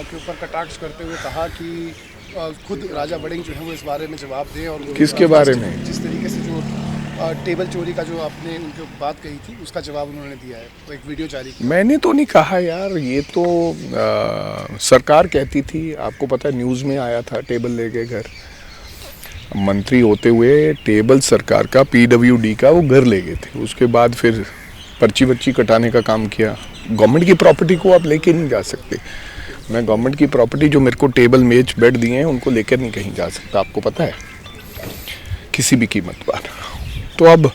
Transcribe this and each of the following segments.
के ऊपर कटाक्ष करते हुए कहा कि खुद राजा वड़िंग जो है वो इस बारे में जवाब दें। और किसके बारे में? जिस तरीके से जो टेबल चोरी का जो आपने उनके बात कही थी उसका जवाब उन्होंने दिया है, तो एक वीडियो जारी किया। मैंने तो नहीं कहा यार, ये तो सरकार कहती थी। आपको पता है न्यूज़ में आया था टेबल लेके घर, मंत्री होते हुए टेबल सरकार का पीडब्ल्यूडी का वो घर ले गए थे। उसके बाद फिर पर्ची वर्ची कटाने का काम किया। गवर्नमेंट की प्रॉपर्टी को आप लेके नहीं जा सकते। मैं गवर्नमेंट की प्रॉपर्टी जो मेरे को टेबल मेज बेड दिए हैं उनको लेकर नहीं कहीं जा सकता, आपको पता है, किसी भी कीमत पर। तो अब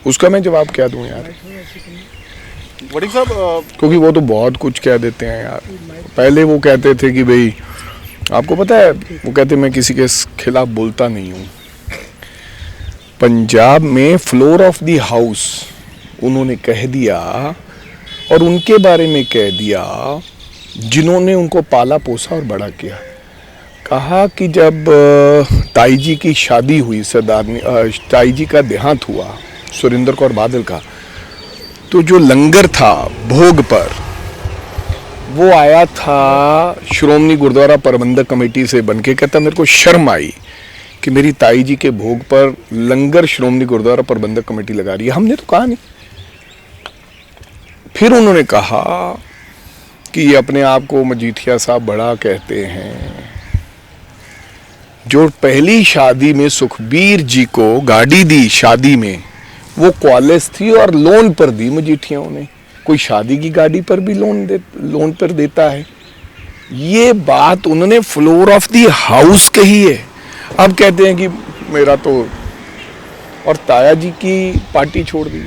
उसका मैं जवाब क्या दूं यार, वड़िंग साहब, क्योंकि वो तो बहुत कुछ कह देते हैं यार। पहले वो कहते थे कि भाई आपको पता है, वो कहते मैं किसी के खिलाफ बोलता नहीं हूँ। पंजाब में फ्लोर ऑफ द हाउस उन्होंने कह दिया, और उनके बारे में कह दिया जिन्होंने उनको पाला पोसा और बड़ा किया। कहा कि जब ताई जी की शादी हुई, ताई जी का देहांत हुआ सुरेंद्र कौर बादल का, तो जो लंगर था भोग पर वो आया था श्रोमणी गुरुद्वारा प्रबंधक कमेटी से बनके। कहता मेरे को शर्म आई कि मेरी ताई जी के भोग पर लंगर श्रोमणी गुरुद्वारा प्रबंधक कमेटी लगा रही है। हमने तो कहा नहीं। फिर उन्होंने कहा कि ये अपने आप को मजीठिया साहब बड़ा कहते हैं। जो पहली शादी में सुखबीर जी को गाड़ी दी शादी में, वो क्वालिस थी और लोन पर दी मजीठियाओं ने। कोई शादी की गाड़ी पर भी लोन पर देता है। ये बात उन्होंने फ्लोर ऑफ द हाउस कही है। अब कहते हैं कि मेरा तो, और ताया जी की पार्टी छोड़ दी।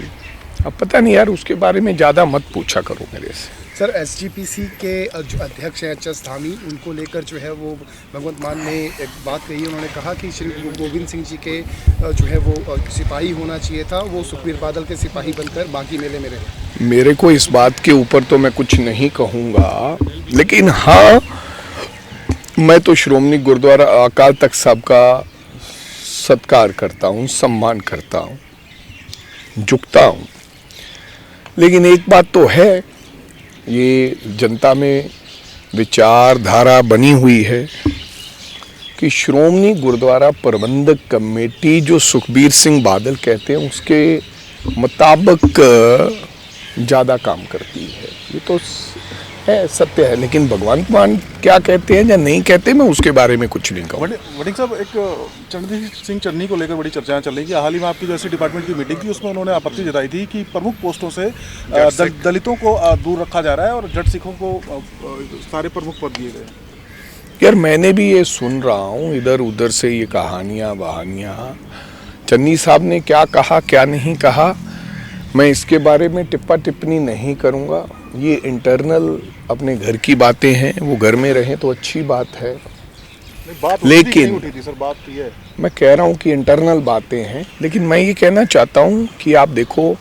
अब पता नहीं यार, उसके बारे में ज़्यादा मत पूछा करो मेरे से। सर, एसजीपीसी के जो अध्यक्ष हैं एच.एस. धामी, उनको लेकर जो है वो भगवंत मान ने एक बात कही। उन्होंने कहा कि श्री गुरु गोविंद सिंह जी के जो है वो सिपाही होना चाहिए था, वो सुखबीर बादल के सिपाही बनकर बागी मेले में रहे। मेरे को इस बात के ऊपर तो मैं कुछ नहीं कहूँगा, लेकिन हाँ, मैं तो श्रोमणी गुरुद्वारा अकाल तख्त साहब का सत्कार करता हूँ, सम्मान करता हूँ, झुकता हूँ। लेकिन एक बात तो है, ये जनता में विचारधारा बनी हुई है कि श्रोमणी गुरुद्वारा प्रबंधक कमेटी जो सुखबीर सिंह बादल कहते हैं उसके मुताबिक ज़्यादा काम करती है। ये तो है, सत्य है। लेकिन भगवान मान क्या कहते हैं या नहीं कहते, मैं उसके बारे में कुछ नहीं कहूँ। वड़िंग साहब, एक चरणजीत सिंह चन्नी को लेकर बड़ी चर्चाएं चल रही कि हाल ही में आपकी जैसे डिपार्टमेंट की मीटिंग थी, उसमें उन्होंने आपत्ति जताई थी कि प्रमुख पोस्टों से दलितों को दूर रखा जा रहा है और जट सिखों को सारे प्रमुख पद दिए गए। यार मैंने भी ये सुन रहा हूँ इधर उधर से ये कहानियाँ बहानियाँ। चन्नी साहब ने क्या कहा क्या नहीं कहा, मैं इसके बारे में टिप्पा टिप्पणी नहीं करूँगा। ये इंटरनल अपने घर की बातें हैं, वो घर में रहें तो अच्छी बात है। लेकिन बात की है, मैं कह रहा हूँ कि इंटरनल बातें हैं। लेकिन मैं ये कहना चाहता हूँ कि आप देखो,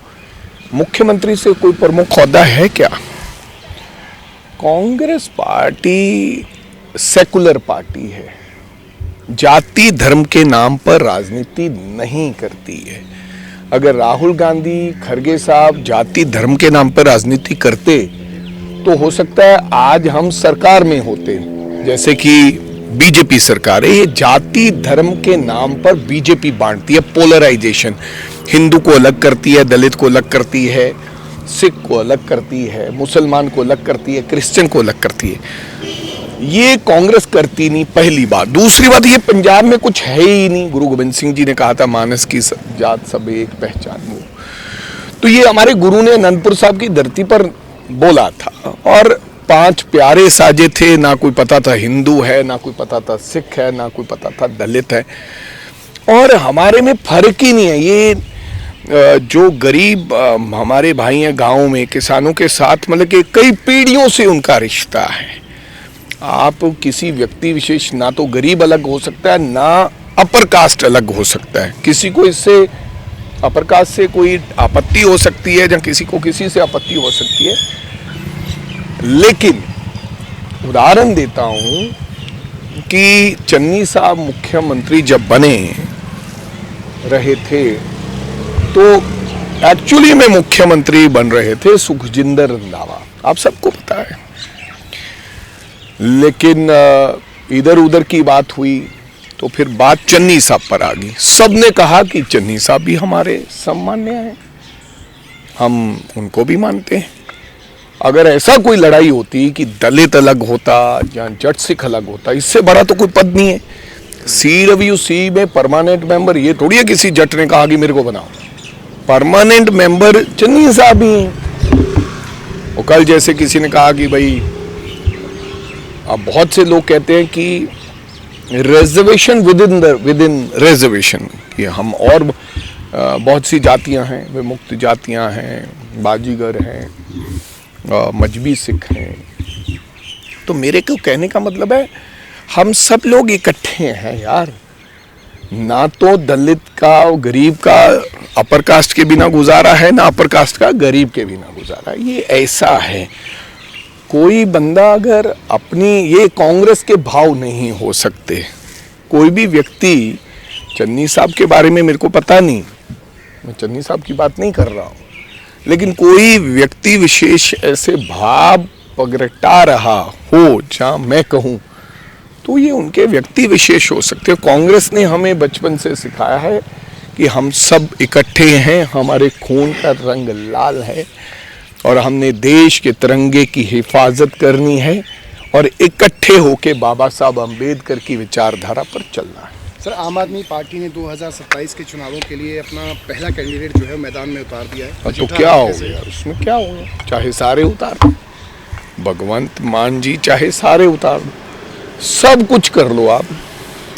मुख्यमंत्री से कोई प्रमुख ओहदा है क्या? कांग्रेस पार्टी सेकुलर पार्टी है, जाति धर्म के नाम पर राजनीति नहीं करती है। अगर राहुल गांधी, खड़गे साहब जाति धर्म के नाम पर राजनीति करते तो हो सकता है आज हम सरकार में होते, जैसे कि बीजेपी सरकार है। ये जाति धर्म के नाम पर बीजेपी बांटती है, पोलराइजेशन। हिंदू को अलग करती है, दलित को अलग करती है, सिख को अलग करती है, मुसलमान को अलग करती है, क्रिश्चियन को अलग करती है। ये कांग्रेस करती नहीं, पहली बात। दूसरी बात, ये पंजाब में कुछ है ही नहीं। गुरु गोविंद सिंह जी ने कहा था मानस की जात सब एक पहचान वो, तो ये हमारे गुरु ने अनंतपुर साहब की धरती पर बोला था। और 5 प्यारे साजे थे, ना कोई पता था हिंदू है, ना कोई पता था सिख है, ना कोई पता था दलित है। और हमारे में फर्क ही नहीं है। ये जो गरीब हमारे भाई हैं गाँव में, किसानों के साथ मतलब कि कई पीढ़ियों से उनका रिश्ता है। आप किसी व्यक्ति विशेष, ना तो गरीब अलग हो सकता है, ना अपर कास्ट अलग हो सकता है। किसी को इससे अपर कास्ट से कोई आपत्ति हो सकती है, या किसी को किसी से आपत्ति हो सकती है। लेकिन उदाहरण देता हूं कि चन्नी साहब मुख्यमंत्री जब बने रहे थे, तो एक्चुअली में मुख्यमंत्री बन रहे थे सुखजिंदर रंधावा, आप सबको पता है। लेकिन इधर उधर की बात हुई तो फिर बात चन्नी साहब पर आ गई। सबने कहा कि चन्नी साहब भी हमारे सम्मान्य हैं, हम उनको भी मानते हैं। अगर ऐसा कोई लड़ाई होती कि दलित अलग होता या जट सिख अलग होता, इससे बड़ा तो कोई पद नहीं है। CWC में परमानेंट मेंबर ये थोड़ी है किसी जट ने कहा कि मेरे को बनाओ, परमानेंट मेंबर चन्नी साहब ही हैं। और कल जैसे किसी ने कहा कि भाई, अब बहुत से लोग कहते हैं कि रिजर्वेशन विद इन रिजर्वेशन, कि हम और बहुत सी जातियां हैं, वे मुक्त जातियां हैं, बाजीगर हैं, मजबी सिख हैं। तो मेरे को कहने का मतलब है हम सब लोग इकट्ठे हैं यार। ना तो दलित का गरीब का अपर कास्ट के बिना गुजारा है, ना अपर कास्ट का गरीब के बिना गुजारा है। ये ऐसा है। कोई बंदा अगर अपनी, ये कांग्रेस के भाव नहीं हो सकते। कोई भी व्यक्ति, चन्नी साहब के बारे में मेरे को पता नहीं, मैं चन्नी साहब की बात नहीं कर रहा हूँ, लेकिन कोई व्यक्ति विशेष ऐसे भाव प्रगटा रहा हो जहाँ मैं कहूँ तो ये उनके व्यक्ति विशेष हो सकते हैं। कांग्रेस ने हमें बचपन से सिखाया है कि हम सब इकट्ठे हैं, हमारे खून का रंग लाल है और हमने देश के तिरंगे की हिफाजत करनी है और इकट्ठे होके बाबा साहब अम्बेडकर की विचारधारा पर चलना है। सर, आम आदमी पार्टी ने 2027 के चुनावों के लिए अपना पहला कैंडिडेट जो है मैदान में उतार दिया है। तो क्या हो गया उसमें, क्या होगा? चाहे सारे उतार दो, भगवंत मान जी चाहे सारे उतार दो, सब कुछ कर लो आप,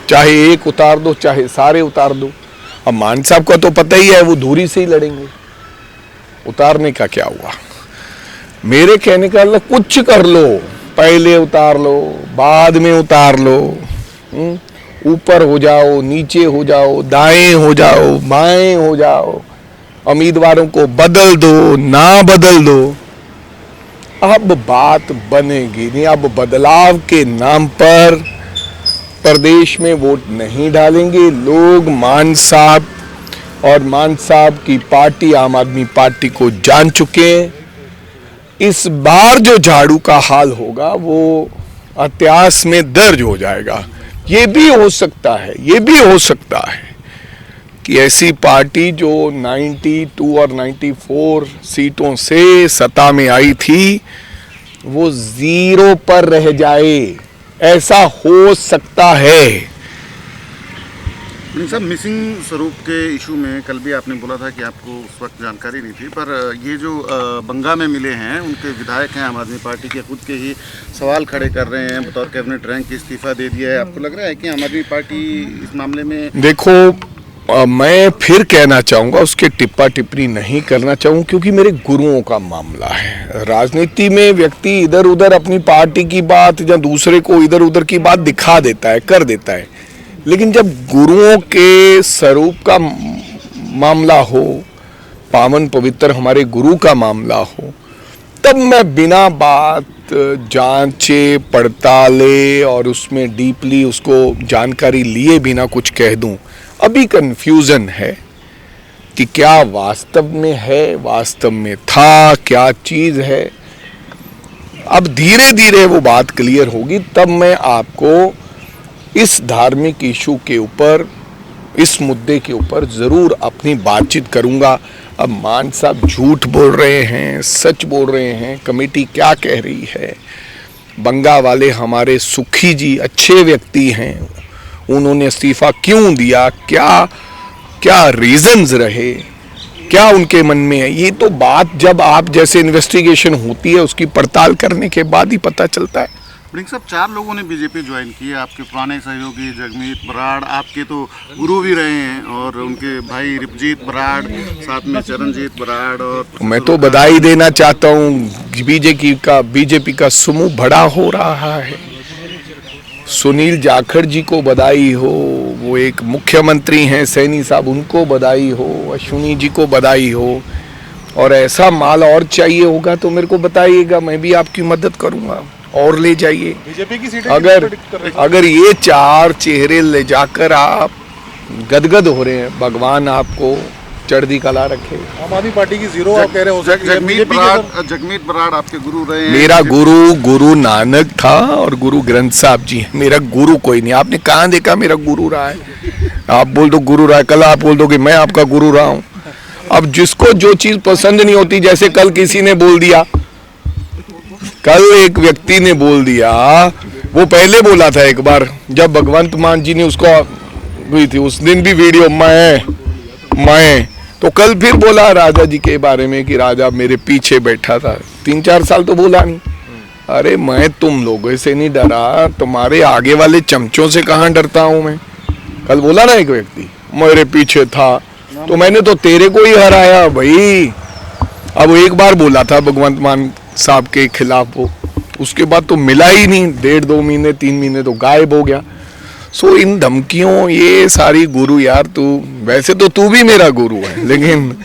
चाहे एक उतार दो चाहे सारे उतार दो। अब मान साहब का तो पता ही है, वो दूरी से ही लड़ेंगे, उतारने का क्या हुआ। मेरे कहने का मतलब कुछ कर लो, पहले उतार लो, बाद में उतार लो, ऊपर हो जाओ, नीचे हो जाओ, दाएं हो जाओ, बाएं हो जाओ, उम्मीदवारों को बदल दो, ना बदल दो, अब बात बनेगी नहीं। अब बदलाव के नाम पर प्रदेश में वोट नहीं डालेंगे लोग। मान साहब और मान साहब की पार्टी आम आदमी पार्टी को जान चुके हैं। इस बार जो झाड़ू का हाल होगा वो इतिहास में दर्ज हो जाएगा। ये भी हो सकता है, ये भी हो सकता है कि ऐसी पार्टी जो 92 और 94 सीटों से सत्ता में आई थी वो 0 पर रह जाए, ऐसा हो सकता है। सर, मिसिंग स्वरूप के इशू में कल भी आपने बोला था कि आपको उस वक्त जानकारी नहीं थी, पर ये जो बंगा में मिले हैं उनके विधायक हैं आम आदमी पार्टी के, खुद के ही सवाल खड़े कर रहे हैं, बतौर कैबिनेट रैंक की इस्तीफा दे दिया है। आपको लग रहा है कि आम आदमी पार्टी इस मामले में? देखो, मैं फिर कहना चाहूँगा, उसके टिप्पा टिप्पणी नहीं करना चाहूँ क्योंकि मेरे गुरुओं का मामला है। राजनीति में व्यक्ति इधर उधर अपनी पार्टी की बात या दूसरे को इधर उधर की बात दिखा देता है, कर देता है, लेकिन जब गुरुओं के स्वरूप का मामला हो, पावन पवित्र हमारे गुरु का मामला हो, तब मैं बिना बात जांचे पड़ताले और उसमें डीपली उसको जानकारी लिए बिना कुछ कह दूं। अभी कंफ्यूजन है कि क्या वास्तव में है, वास्तव में था, क्या चीज है। अब धीरे धीरे वो बात क्लियर होगी, तब मैं आपको इस धार्मिक इशू के ऊपर, इस मुद्दे के ऊपर जरूर अपनी बातचीत करूंगा। अब मान साहब झूठ बोल रहे हैं, सच बोल रहे हैं, कमेटी क्या कह रही है। बंगा वाले हमारे सुखी जी अच्छे व्यक्ति हैं, उन्होंने इस्तीफा क्यों दिया, क्या क्या रीजंस रहे, क्या उनके मन में है, ये तो बात जब आप जैसे इन्वेस्टिगेशन होती है उसकी पड़ताल करने के बाद ही पता चलता है। वड़िंग साहब, 4 लोगों ने बीजेपी ज्वाइन की है, आपके पुराने सहयोगी जगमीत बराड़, आपके तो गुरु भी रहे हैं, और उनके भाई रिपजीत बराड़, साथ में चरणजीत बराड़। और मैं तो बधाई देना चाहता हूँ, बीजेपी का समूह बड़ा हो रहा है। सुनील जाखड़ जी को बधाई हो, वो एक मुख्यमंत्री हैं, सैनी साहब, उनको बधाई हो, अश्विनी जी को बधाई हो, और ऐसा माल और चाहिए होगा तो मेरे को बताइएगा, मैं भी आपकी मदद करूँगा और ले जाइए। बीजेपी की सीटें अगर ये 4 चेहरे ले जाकर आप गदगद हो रहे हैं, भगवान आपको चढ़ती कला रखे। आम आदमी पार्टी की जीरो आप कह रहे हो सकती है। जगमीत बराड़ आपके गुरु रहे हैं। मेरा गुरु नानक था और गुरु ग्रंथ साहब जी हैं। मेरा गुरु कोई नहीं। आपने कहाँ देखा मेरा गुरु रहा है? आप बोल दो गुरु रहा है, कल आप बोल दो कि मैं आपका गुरु रहा हूँ। अब जिसको जो चीज पसंद नहीं होती, जैसे कल किसी ने बोल दिया, कल एक व्यक्ति ने बोल दिया, वो पहले बोला था एक बार जब भगवंत मान जी ने उसको हुई थी, उस दिन भी वीडियो मैं तो कल फिर बोला राजा जी के बारे में कि राजा मेरे पीछे बैठा था। 3-4 साल तो बोला नहीं। अरे मैं तुम लोगों से नहीं डरा, तुम्हारे आगे वाले चमचों से कहाँ डरता हूं मैं। कल बोला ना एक व्यक्ति मेरे पीछे था, तो मैंने तो तेरे को ही हराया भाई। अब एक बार बोला था भगवंत मान साहब के खिलाफ वो, उसके बाद तो मिला ही नहीं। 1.5-2 महीने 3 महीने तो गायब हो गया। सो इन धमकियों ये सारी गुरु यार, तू वैसे तो तू भी मेरा गुरु है, लेकिन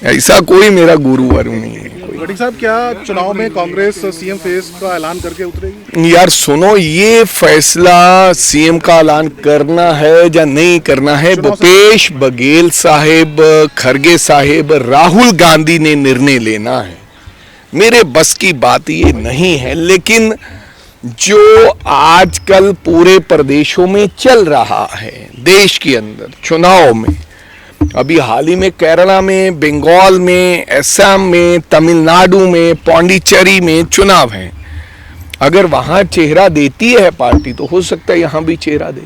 ऐसा कोई मेरा गुरु वरु नहीं है। गढ़ी साहब, क्या चुनाव में कांग्रेस सीएम फेस का ऐलान करके उतरेगी? यार सुनो, ये फैसला सीएम का ऐलान करना है या नहीं करना है, भूपेश बघेल साहेब, खरगे साहेब, राहुल गांधी ने निर्णय लेना है। मेरे बस की बात ये नहीं है। लेकिन जो आजकल पूरे प्रदेशों में चल रहा है, देश के अंदर चुनाव में, अभी हाल ही में केरला में, बंगाल में, असम में, तमिलनाडु में, पौंडीचेरी में चुनाव है। अगर वहां चेहरा देती है पार्टी तो हो सकता है यहां भी चेहरा दे।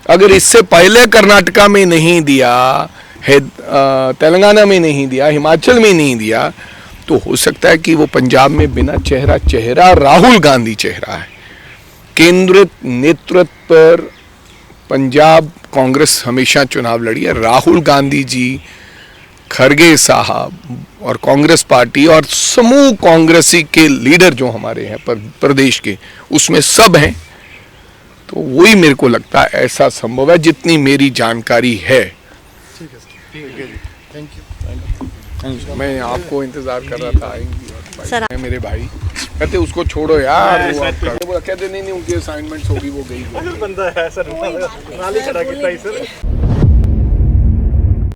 अगर इससे पहले कर्नाटका में नहीं दिया है, तेलंगाना में नहीं दिया, हिमाचल में नहीं दिया, तो हो सकता है कि वो पंजाब में बिना चेहरा राहुल गांधी चेहरा है। केंद्रित नेतृत्व पर पंजाब कांग्रेस हमेशा चुनाव लड़ी है। राहुल गांधी जी, खरगे साहब और कांग्रेस पार्टी और समूह कांग्रेसी के लीडर जो हमारे हैं प्रदेश के, उसमें सब हैं। तो वही मेरे को लगता है ऐसा संभव है, जितनी मेरी जानकारी है। Thank you. मैं आपको इंतजार कर रहा था, आएंगी सर। मेरे भाई कहते उसको छोड़ो यार, वो आपका कहते नहीं उनकी असाइनमेंट्स होगी, वो गई। बंदा है सर, नाली खड़ा किया सर।